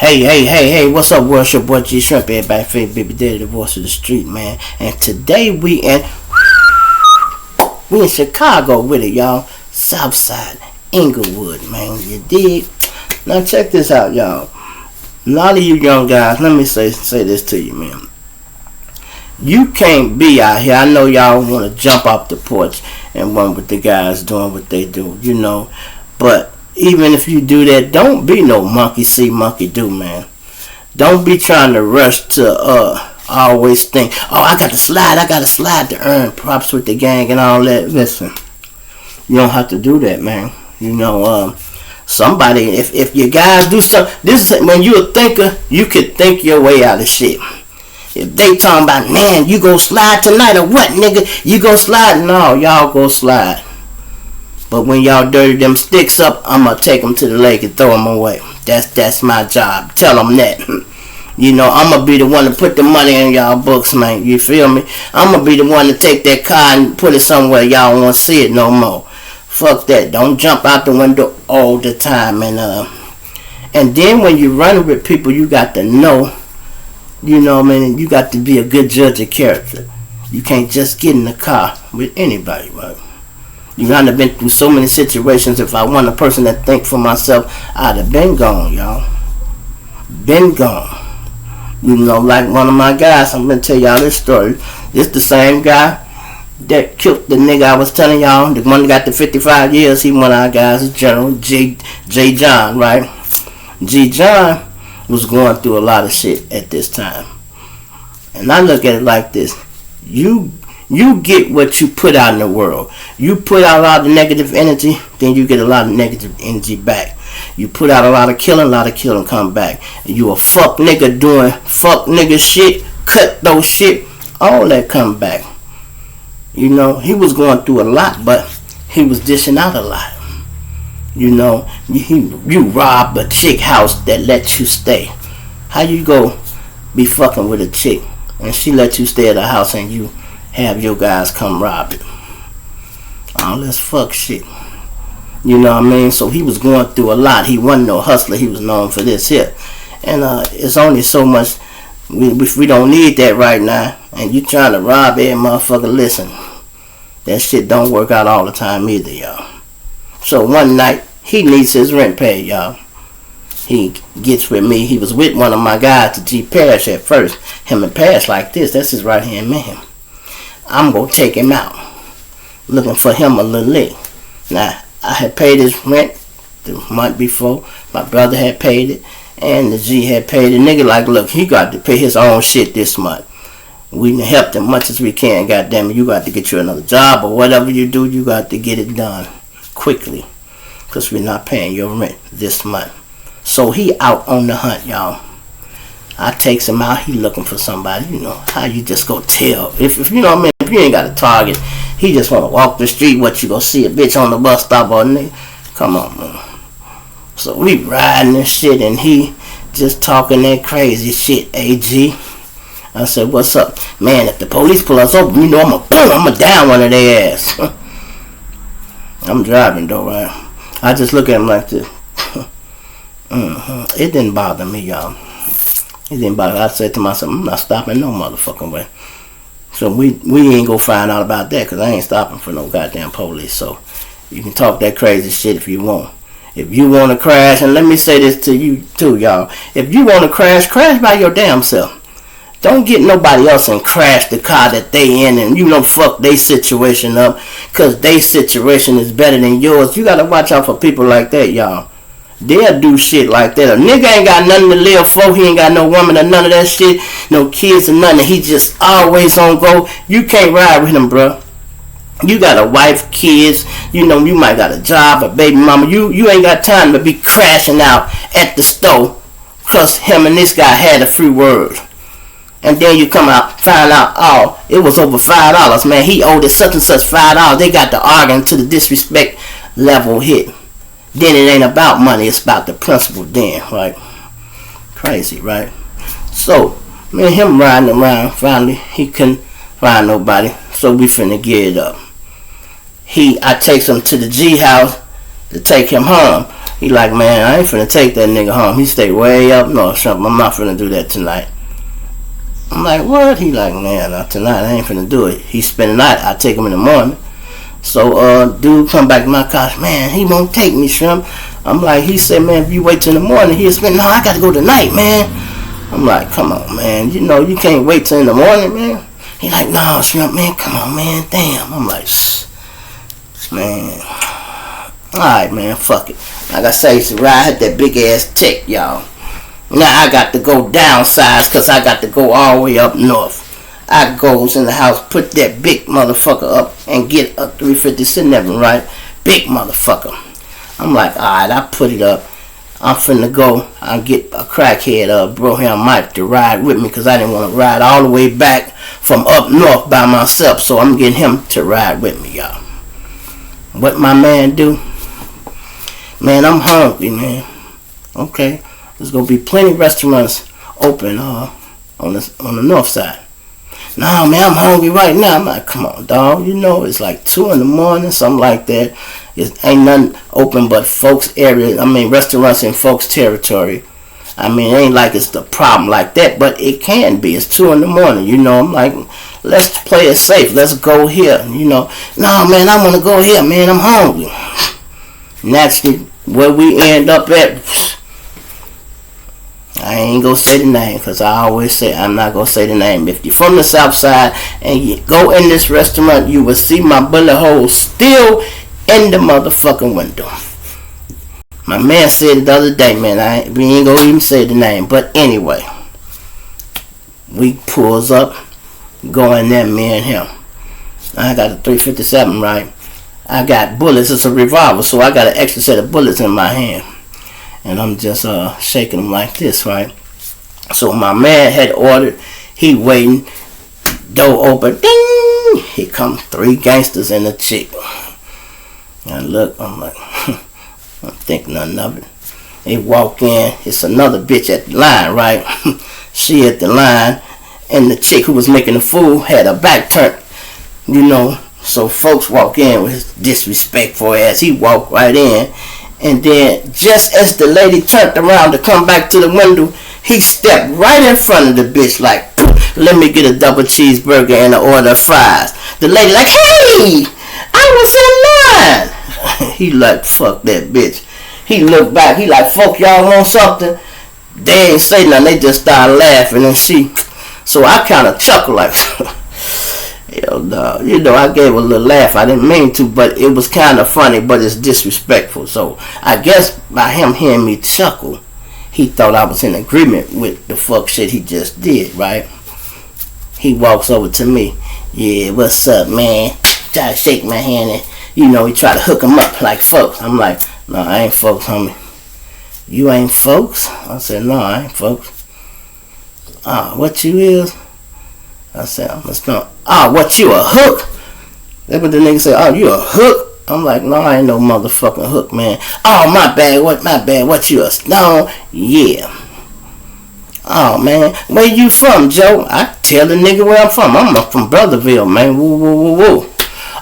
Hey, what's up, world? It's your boy G Shrimp, everybody favorite baby daddy, the voice of the street, man. And today we in Chicago with it, y'all. Southside, Inglewood, man. You dig? Now check this out, y'all. A lot of you young guys, let me say this to you, man. You can't be out here. I know y'all want to jump off the porch and run with the guys doing what they do, you know. But even if you do that, don't be no monkey see, monkey do, man. Don't be trying to rush to always think, oh, I got to slide to earn props with the gang and all that. Listen, you don't have to do that, man. You know, somebody, if you guys do something, this is when you're a thinker, you could think your way out of shit. If they talking about, man, you go slide tonight or what, nigga? You go slide? No, y'all go slide. But when y'all dirty them sticks up, I'm going to take them to the lake and throw them away. That's my job. Tell them that. You know, I'm going to be the one to put the money in y'all books, man. You feel me? I'm going to be the one to take that car and put it somewhere y'all won't see it no more. Fuck that. Don't jump out the window all the time. And then when you're running with people, you got to know, you know what I mean? You got to be a good judge of character. You can't just get in the car with anybody, right? You know, I've been through so many situations. If I want a person that think for myself, I'd have been gone, y'all. Been gone. You know, like one of my guys, I'm going to tell y'all this story. This the same guy that killed the nigga I was telling y'all. The one that got the 55 years. He one of our guys, General J. John, right? G. John was going through a lot of shit at this time. And I look at it like this. You get what you put out in the world. You put out a lot of negative energy, then you get a lot of negative energy back. You put out a lot of killing come back. You a fuck nigga doing fuck nigga shit, cut those shit, all that come back. You know, he was going through a lot, but he was dishing out a lot. You know, you robbed a chick house that let you stay. How you go be fucking with a chick and she let you stay at the house and you have your guys come rob it? Oh, that's fuck shit. You know what I mean? So he was going through a lot. He wasn't no hustler. He was known for this here. And it's only so much. We don't need that right now. And you trying to rob every motherfucker. Listen, that shit don't work out all the time either, y'all. So one night, he needs his rent paid, y'all. He gets with me. He was with one of my guys, to G. Parrish at first. Him and Parrish like this. That's his right hand man. I'm going to take him out. Looking for him a little lick. Now, I had paid his rent the month before. My brother had paid it. And the G had paid it. Nigga like, look, he got to pay his own shit this month. We helped him much as we can. Goddamn it, you got to get you another job or whatever you do. You got to get it done quickly. Because we're not paying your rent this month. So he out on the hunt, y'all. I takes him out. He looking for somebody. You know how you just go tell. If you know what I mean. If you ain't got a target, he just want to walk the street. What you gonna see a bitch on the bus stop or nigga? Come on, man. So we riding this shit and he just talking that crazy shit. AG. I said, what's up, man? If the police pull us over, you know I'm gonna down one of their ass. I'm driving though, right? I just look at him like this. It didn't bother me, y'all. It didn't bother. I said to myself, I'm not stopping no motherfucking way. So we ain't gonna find out about that because I ain't stopping for no goddamn police. So you can talk that crazy shit if you want. If you want to crash, and let me say this to you too, y'all. If you want to crash by your damn self. Don't get nobody else and crash the car that they in and, you know, fuck they situation up because they situation is better than yours. You got to watch out for people like that, y'all. They'll do shit like that. A nigga ain't got nothing to live for. He ain't got no woman or none of that shit. No kids or nothing. He just always on go. You can't ride with him, bro. You got a wife, kids. You know, you might got a job, a baby mama. You ain't got time to be crashing out at the store because him and this guy had a free word. And then you come out, find out, oh, it was over $5, man. He owed it such and such $5. They got to arguing to the disrespect level hit. Then it ain't about money, it's about the principle then, right? Crazy, right? So, me and him riding around, finally, he couldn't find nobody, so we finna get it up. I takes him to the G house to take him home. He like, man, I ain't finna take that nigga home. He stay way up north, something. I'm not finna do that tonight. I'm like, what? He like, man, tonight I ain't finna do it. He spend the night. I take him in the morning. So, dude come back to my car. Man, he won't take me, Shrimp. I'm like, he said, man, if you wait till in the morning, he'll spend. No, I gotta go tonight, man. I'm like, come on, man. You know, you can't wait till in the morning, man. He like, no, Shrimp, man, come on, man. Damn. I'm like, man. Alright, man, fuck it. Like I say, so I had that big ass tick, y'all. Now I got to go downsize because I got to go all the way up north. I goes in the house, put that big motherfucker up and get a 357, right? Big motherfucker. I'm like, alright, I put it up. I'm finna go. I get a crackhead, Broham Mike to ride with me because I didn't want to ride all the way back from up north by myself. So I'm getting him to ride with me, y'all. What my man do? Man, I'm hungry, man. Okay, there's gonna be plenty of restaurants open on the north side. Nah, man, I'm hungry right now. I'm like, come on, dog. You know, it's like 2 in the morning, something like that. It ain't nothing open but folks' area. I mean, restaurants in folks' territory. I mean, it ain't like it's the problem like that, but it can be. It's 2 in the morning, you know. I'm like, let's play it safe. Let's go here, you know. No, man, I want to go here, man. I'm hungry. Naturally, where we end up at, I ain't gonna say the name because I always say I'm not gonna say the name. If you're from the south side and you go in this restaurant, you will see my bullet hole still in the motherfucking window. My man said it the other day, man. We ain't gonna even say the name. But anyway, we pulls up, go in there, me and him. I got a 357, right? I got bullets. It's a revolver, so I got an extra set of bullets in my hand. And I'm just shaking them like this, right? So my man had ordered. He waiting. Door open. Ding! Here come 3 gangsters and a chick. And look, I'm like, I don't think nothing of it. They walk in. It's another bitch at the line, right? She at the line. And the chick who was making the food had her back turned. You know. So folks walk in with his disrespectful ass. He walked right in. And then just as the lady turned around to come back to the window, he stepped right in front of the bitch like, let me get a double cheeseburger and an order of fries. The lady like, hey, I was in line. He like, fuck that bitch. He looked back. He like, fuck, y'all want something? They ain't say nothing. They just started laughing and she. So I kind of chuckled like, hell no. You know, I gave a little laugh. I didn't mean to, but it was kind of funny, but it's disrespectful. So I guess by him hearing me chuckle, he thought I was in agreement with the fuck shit he just did, right? He walks over to me. Yeah, what's up, man? Try to shake my hand and, you know, he try to hook him up like folks. I'm like, no, I ain't folks, homie. You ain't folks? I said, no, I ain't folks. What you is? I said, I'm just not. What you a hook? That's what the nigga said. Oh, you a hook? I'm like, no, I ain't no motherfucking hook, man. Oh, my bad. What you a stone? Yeah. Oh, man. Where you from, Joe? I tell the nigga where I'm from. I'm from Brotherville, man. Woo, woo, woo, woo.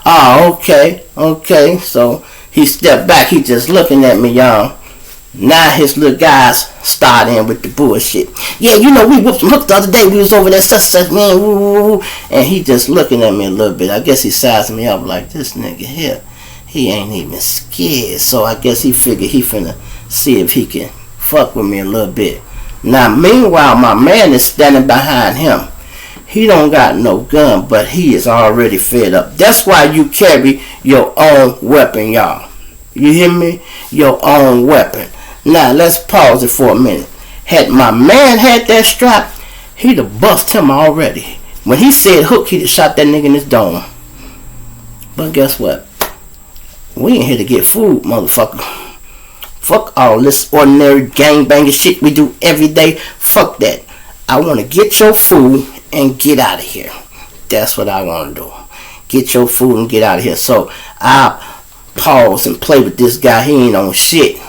Oh, okay. So he stepped back. He just looking at me, y'all. Now his little guys start in with the bullshit. Yeah, you know, we whooped some hook the other day. We was over there, such, man. Woo, woo, woo. And he just looking at me a little bit. I guess he sizing me up like, this nigga here, he ain't even scared. So I guess he figured he finna see if he can fuck with me a little bit. Now, meanwhile, my man is standing behind him. He don't got no gun, but he is already fed up. That's why you carry your own weapon, y'all. You hear me? Your own weapon. Now, let's pause it for a minute. Had my man had that strap, he'd have buffed him already. When he said hook, he'd have shot that nigga in his dome. But guess what? We ain't here to get food, motherfucker. Fuck all this ordinary gangbanging shit we do every day. Fuck that. I want to get your food and get out of here. That's what I want to do. Get your food and get out of here. So I pause and play with this guy. He ain't on shit.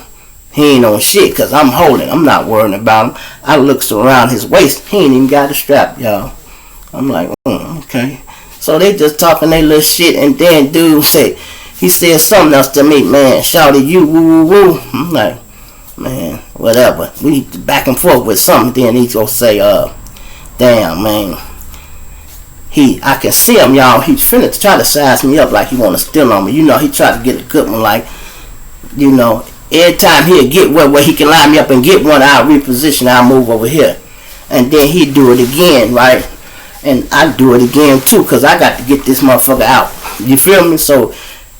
Because I'm holding. I'm not worrying about him. I looks around his waist. He ain't even got a strap, y'all. I'm like, okay. So they just talking their little shit. And then dude he said something else to me, man. Shouted you, woo, woo, woo. I'm like, Man, whatever. We back and forth with something. Then he gonna say, damn, man. I can see him, y'all. He's finna try to size me up like he wanna steal on me. You know, he tried to get a good one, like, you know, every time he'll get one where he can line me up and get one, I'll reposition, I'll move over here. And then he do it again, right? And I do it again too, cause I got to get this motherfucker out. You feel me? So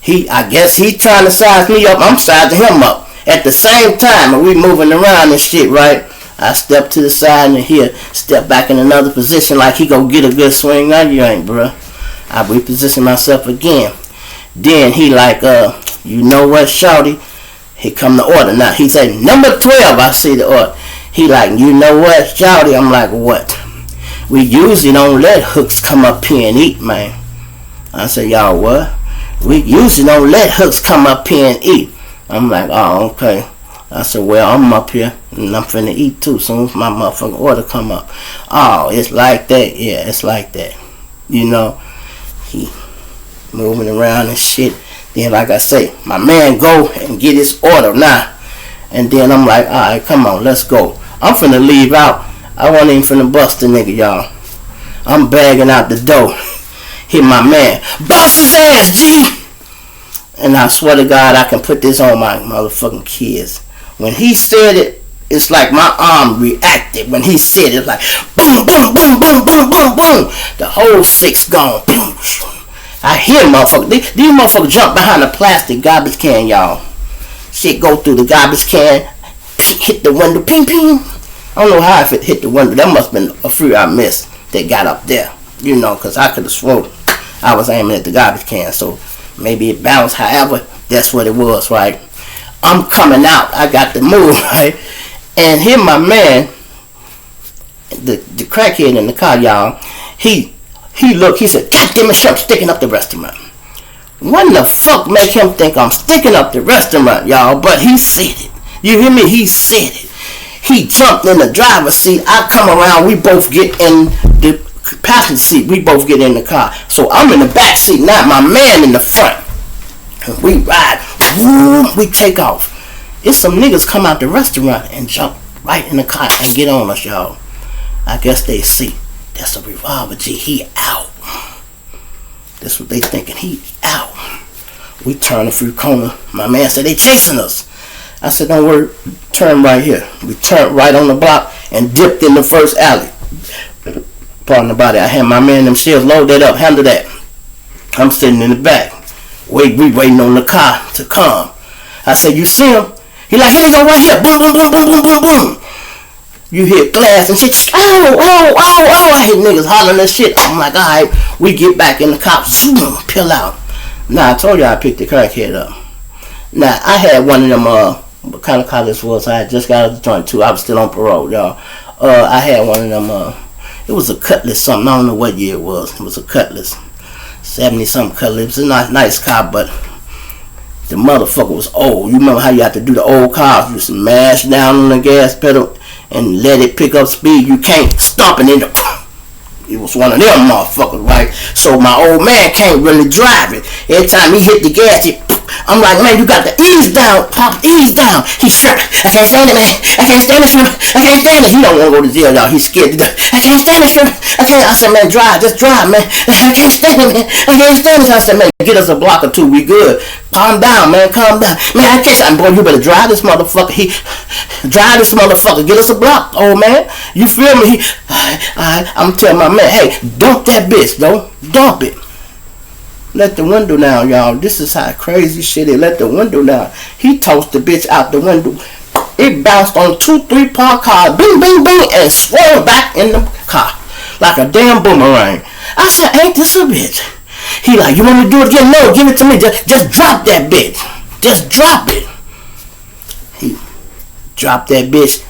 I guess he trying to size me up, I'm sizing him up. At the same time, and we moving around and shit, right? I step to the side and here, step back in another position like he gonna get a good swing. Now you ain't, bruh. I reposition myself again. Then he like, you know what, shawty? Here come the order. Now he say, number 12, I see the order. He like, you know what, shawty? I'm like, what? We usually don't let hooks come up here and eat, man. I said, y'all what? We usually don't let hooks come up here and eat. I'm like, oh, okay. I said, well, I'm up here and I'm finna eat too soon as my motherfucking order come up. Oh, it's like that? Yeah, it's like that. You know, he moving around and shit. Then, like I say, my man go and get his order now. And then I'm like, all right, come on, let's go. I'm finna leave out. I wasn't even finna bust the nigga, y'all. I'm bagging out the door. Hit my man. Bust his ass, G! And I swear to God, I can put this on my motherfucking kids. When he said it, it's like my arm reacted. When he said it, like boom, boom, boom, boom, boom, boom, boom. The whole six gone. Boom. I hear motherfuckers. These motherfuckers jump behind a plastic garbage can, y'all. Shit go through the garbage can, hit the window, ping, ping. I don't know how if it hit the window. That must have been a few I missed that got up there. You know, because I could have sworn I was aiming at the garbage can. So maybe it bounced. However, that's what it was, right? I'm coming out. I got to move, right? And here my man, the crackhead in the car, y'all, he looked, he said, God damn it, I'm sticking up the restaurant. When the fuck make him think I'm sticking up the restaurant, y'all? But he said it. You hear me? He said it. He jumped in the driver's seat. I come around. We both get in the passenger seat. We both get in the car. So I'm in the back seat now. My man in the front. We ride. Boom, we take off. It's some niggas come out the restaurant and jump right in the car and get on us, y'all. I guess they see. That's a revolver, G. He out. That's what they thinking. He out. We turn a few corners. My man said they chasing us. I said, don't worry. Turn right here. We turned right on the block and dipped in the first alley. Pardon the body. I had my man themselves load that up. Handle that. I'm sitting in the back. We waiting on the car to come. I said, you see him? He like, here they go right here. Boom, boom, boom, boom, boom, boom, boom. You hit glass and shit. Oh, oh, oh, oh. I hit niggas hollering and shit. I'm like, all right. We get back in the car. Zoom, peel out. Now, I told you I picked the crackhead up. Now, I had one of them, what kind of car this was? I had just got out of the joint too. I was still on parole, y'all. I had one of them, it was a Cutlass something. I don't know what year it was. It was a Cutlass. 70-something Cutlass. It was a nice car, but the motherfucker was old. You remember how you had to do the old cars? You smash down on the gas pedal and let it pick up speed. You can't stop it in the... It was one of them motherfuckers, right? So my old man can't really drive it. Every time he hit the gas, I'm like, man, you got to ease down, Pop, ease down. He shut. I can't stand it, man. I can't stand it, shit. I can't stand it. He don't want to go to jail, y'all. He's scared to death. I can't stand it, shit. I said, man, drive. Just drive, man. I can't stand it, man. I can't stand it. I said, man, get us a block or two. We good. Calm down, man. Calm down. Man, I can't. Boy, you better drive this motherfucker. Drive this motherfucker. Get us a block, old man. You feel me? I'm telling my man, hey, dump that bitch, though. Dump it. Let the window down, y'all. This is how crazy shit is. Let the window down. He tossed the bitch out the window. It bounced on 2-3 parked cars. Bing, bing, bing. And swung back in the car. Like a damn boomerang. I said, ain't this a bitch? He like, you want me to do it again? No, give it to me. Just drop that bitch. Just drop it. He dropped that bitch.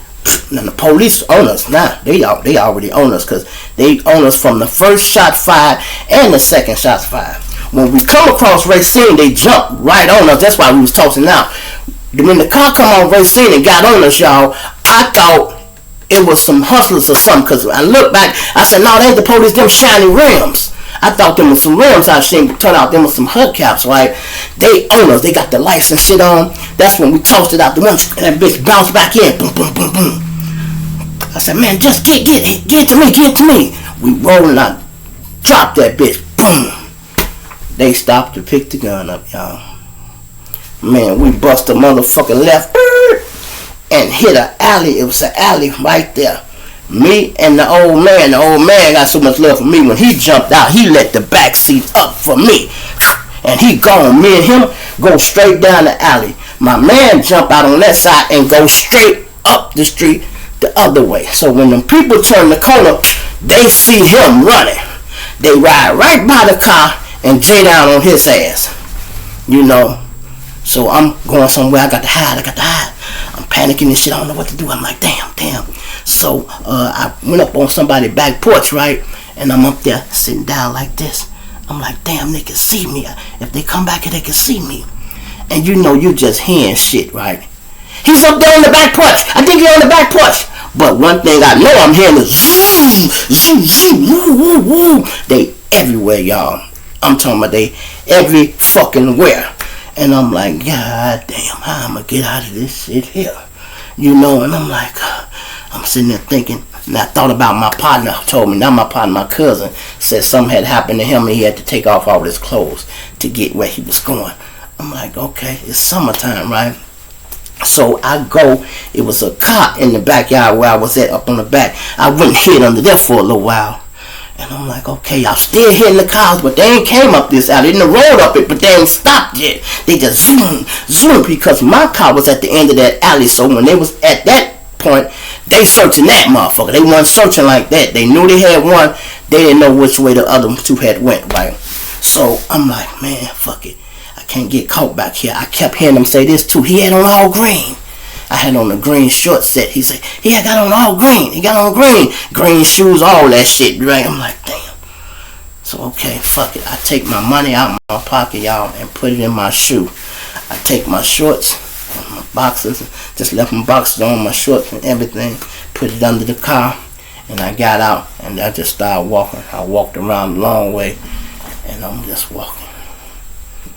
And the police own us now. They already own us because they own us from the first shot fired and the second shot fired. When we come across Racine, they jump right on us. That's why we was tossing out. When the car come on Racine and got on us, y'all, I thought it was some hustlers or something. Because I looked back, I said, no, they ain't the police, them shiny rims. I thought them was some rims I seen, but turned out them was some hubcaps, right? They owners, they got the lights and shit on. That's when we tossed it out the window, and that bitch bounced back in. Boom, boom, boom, boom. I said, man, just get it to me, get it to me. We rolling out, dropped that bitch. Boom. They stopped to pick the gun up, y'all. Man, we bust a motherfucking left and hit an alley. It was an alley right there. Me and the old man got so much love for me. When he jumped out, he let the back seat up for me. And he gone. Me and him go straight down the alley. My man jump out on that side and go straight up the street the other way. So when them people turn the corner, they see him running. They ride right by the car and J down on his ass. You know. So I'm going somewhere. I got to hide. I'm panicking and shit. I don't know what to do. I'm like, damn. So I went up on somebody's back porch, right? And I'm up there sitting down like this. I'm like, damn, they can see me. If they come back here, they can see me. And you know, you just hearing shit, right? He's up there on the back porch. I think he's on the back porch. But one thing I know I'm hearing is zoom, zoom, woo, woo, woo. They everywhere, y'all. I'm talking about they every fucking where. And I'm like, God damn, how I'm gonna get out of this shit here? You know, and I'm like, I'm sitting there thinking, and I thought about my partner told me, not my partner, my cousin, said something had happened to him and he had to take off all his clothes to get where he was going. I'm like, okay, it's summertime, right? So I go, it was a car in the backyard where I was at up on the back. I went and hid under there for a little while. And I'm like, okay, y'all still hitting the cars, but they ain't came up this alley. They didn't roll up it, but they ain't stopped yet. They just zoom, because my car was at the end of that alley. So when they was at that point, they searching that motherfucker. They weren't searching like that. They knew they had one. They didn't know which way the other two had went, right? So I'm like, man, fuck it. I can't get caught back here. I kept hearing them say this too. He had on all green. I had on a green short set. He said, I got on all green. He got on green shoes, all that shit, right? I'm like, damn. So, okay, fuck it. I take my money out of my pocket, y'all, and put it in my shoe. I take my shorts and my boxers, just left my boxers on, my shorts and everything, put it under the car, and I got out, and I just started walking. I walked around the long way, and I'm just walking.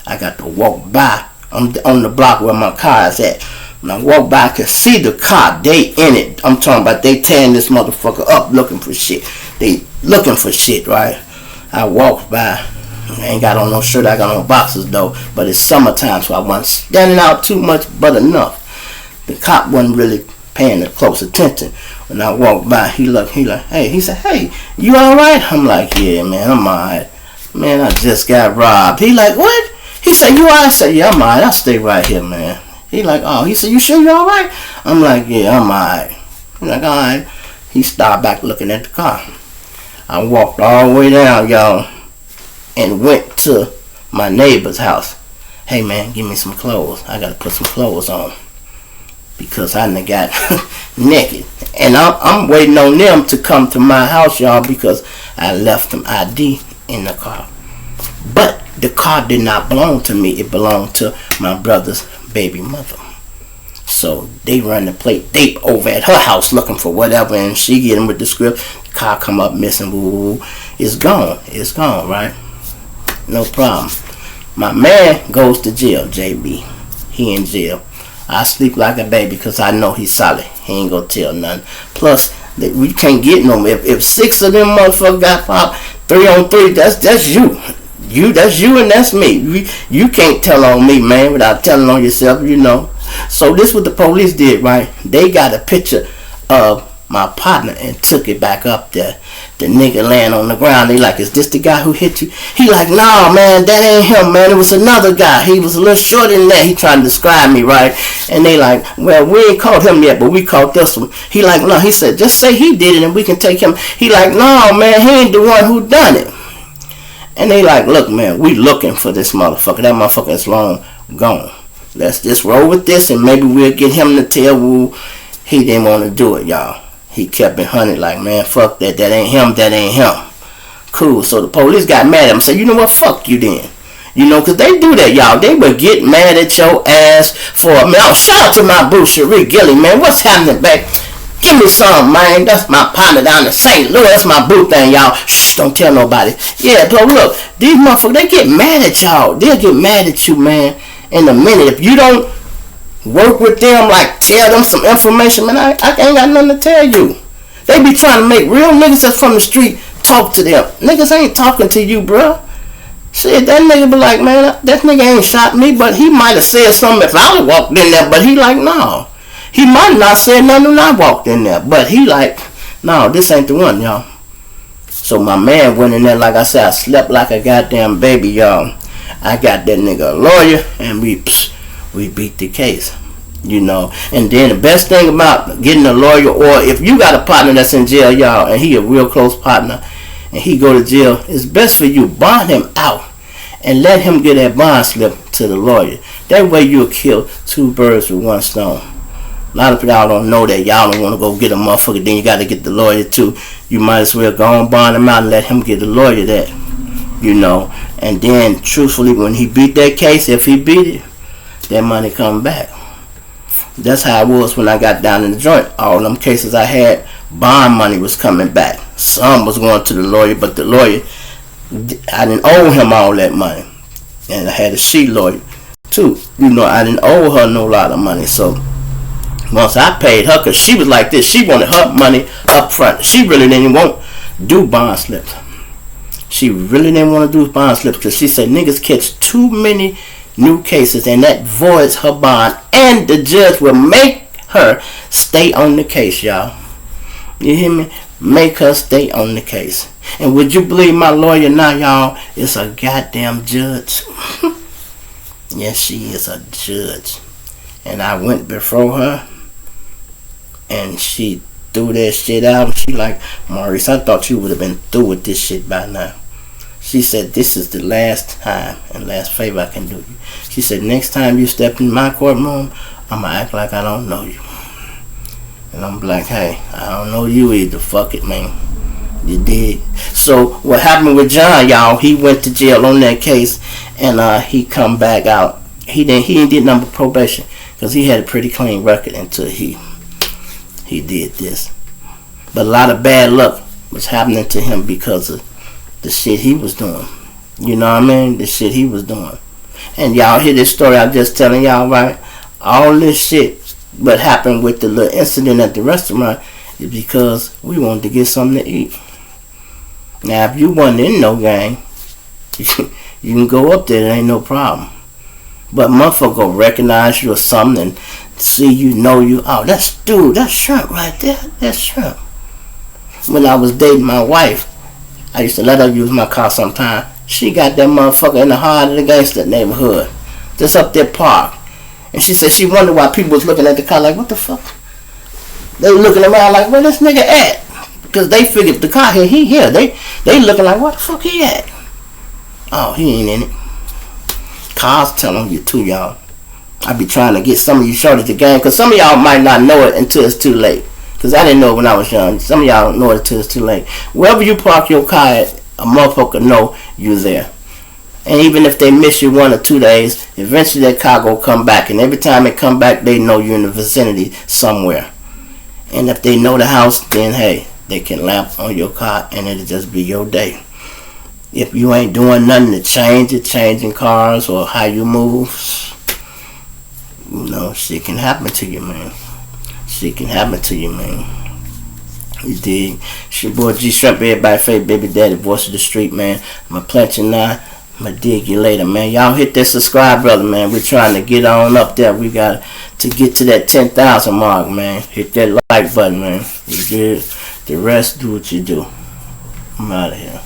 I got to walk by. I'm on the block where my car is at. When I walk by, I can see the car. They in it. I'm talking about they tearing this motherfucker up looking for shit. They looking for shit, right? I walked by. I ain't got on no shirt. I got on boxers, though. But it's summertime, so I wasn't standing out too much, but enough. The cop wasn't really paying close attention. When I walked by, he like, hey. He said, hey, you all right? I'm like, yeah, man, I'm all right. Man, I just got robbed. He like, what? He said, you all right? I said, yeah, I'm all right. I'll stay right here, man. He like, oh, he said, you sure you all right? I'm like, yeah, I'm all right. He like, all right. He started back looking at the car. I walked all the way down, y'all, and went to my neighbor's house. Hey, man, give me some clothes. I got to put some clothes on because I done got naked. And I'm waiting on them to come to my house, y'all, because I left them ID in the car. But the car did not belong to me. It belonged to my brother's baby mother. So they run the plate. They over at her house looking for whatever, and she get him with the script. The car come up missing. Woo. It's gone. It's gone, right? No problem. My man goes to jail, JB. He in jail. I sleep like a baby because I know he's solid. He ain't gonna tell nothing. Plus, we can't get no. If 6 of them motherfuckers got popped, 3 on 3, that's you. That's you and that's me. You can't tell on me, man, without telling on yourself, you know. So this what the police did, right? They got a picture of my partner and took it back up there. The nigga laying on the ground. They like, is this the guy who hit you? He like, nah, man, that ain't him, man. It was another guy. He was a little shorter than that. He trying to describe me, right? And they like, well, we ain't caught him yet, but we caught this one. He like, no, he said, just say he did it and we can take him. He like, no, man, he ain't the one who done it. And they like, look, man, we looking for this motherfucker. That motherfucker is long gone. Let's just roll with this and maybe we'll get him to tell who he didn't want to do it, y'all. He kept it hunted like, man, fuck that. That ain't him. That ain't him. Cool. So the police got mad at him and said, you know what? Fuck you then. You know, because they do that, y'all. They would get mad at your ass for, man, shout out to my boo, CHIRAQ Gilly, man. What's happening back? Give me some, man. That's my partner down in St. Louis. That's my boo thing, y'all. Shh, don't tell nobody. Yeah, but look, these motherfuckers, they get mad at y'all. They'll get mad at you, man, in a minute. If you don't work with them, like tell them some information, man, I ain't got nothing to tell you. They be trying to make real niggas that's from the street talk to them. Niggas ain't talking to you, bro. Shit, that nigga be like, man, that nigga ain't shot me, but he might have said something if I walked in there, but he like, no. He might not say nothing when I walked in there, but he like, no, this ain't the one, y'all. So my man went in there, like I said, I slept like a goddamn baby, y'all. I got that nigga a lawyer, and we beat the case, you know. And then the best thing about getting a lawyer, or if you got a partner that's in jail, y'all, and he a real close partner, and he go to jail, it's best for you bond him out and let him get that bond slip to the lawyer. That way you'll kill two birds with one stone. A lot of y'all don't know that. Y'all don't want to go get a motherfucker, then you got to get the lawyer too. You might as well go and bond him out and let him get the lawyer that, you know. And then, truthfully, when he beat that case, if he beat it, that money come back. That's how it was when I got down in the joint. All them cases I had, bond money was coming back. Some was going to the lawyer, but the lawyer, I didn't owe him all that money. And I had a she lawyer too. You know, I didn't owe her no lot of money. So once I paid her, because she was like this, she wanted her money up front. She really didn't want to do bond slips. She really didn't want to do bond slips because she said niggas catch too many new cases and that voids her bond, and the judge will make her stay on the case, y'all. You hear me? Make her stay on the case. And would you believe my lawyer now, y'all, is a goddamn judge? Yes, she is a judge. And I went before her, and she threw that shit out. She like, Maurice, I thought you would have been through with this shit by now. She said, this is the last time and last favor I can do you. She said, next time you step in my courtroom, I'm going to act like I don't know you. And I'm like, hey, I don't know you either. Fuck it, man. You did. So what happened with John, y'all, he went to jail on that case, and he come back out. He didn't get number probation because he had a pretty clean record until he did this. But a lot of bad luck was happening to him because of the shit he was doing. You know what I mean? The shit he was doing. And y'all hear this story I'm just telling y'all, right? All this shit what happened with the little incident at the restaurant is because we wanted to get something to eat. Now, if you wasn't in no gang, you can go up there, it ain't no problem. But motherfucker go recognize you or something and see you, know you. Oh, that's shrimp right there. That's shrimp. When I was dating my wife, I used to let her use my car sometime. She got that motherfucker in the heart of the gangster neighborhood. Just up there parked. And she said she wondered why people was looking at the car like, what the fuck? They looking around like, where this nigga at? Because they figured the car here, he here. They looking like, what the fuck he at? Oh, he ain't in it. Cars telling you too, y'all. I be trying to get some of you shorted the game, because some of y'all might not know it until it's too late. Because I didn't know it when I was young. Some of y'all know it until it's too late. Wherever you park your car at, a motherfucker know you there. And even if they miss you 1 or 2 days, eventually that car will come back. And every time it come back, they know you're in the vicinity somewhere. And if they know the house, then hey, they can lamp on your car and it'll just be your day. If you ain't doing nothing to change it, changing cars or how you move, you know, shit can happen to you, man. Shit can happen to you, man. You dig? It's your boy G Shrimp, everybody favorite baby daddy, voice of the street, man. I'ma plant you now. I'ma dig you later, man. Y'all hit that subscribe, brother, man. We're trying to get on up there. We got to get to that 10,000 mark, man. Hit that like button, man. You dig? The rest, do what you do. I'm out of here.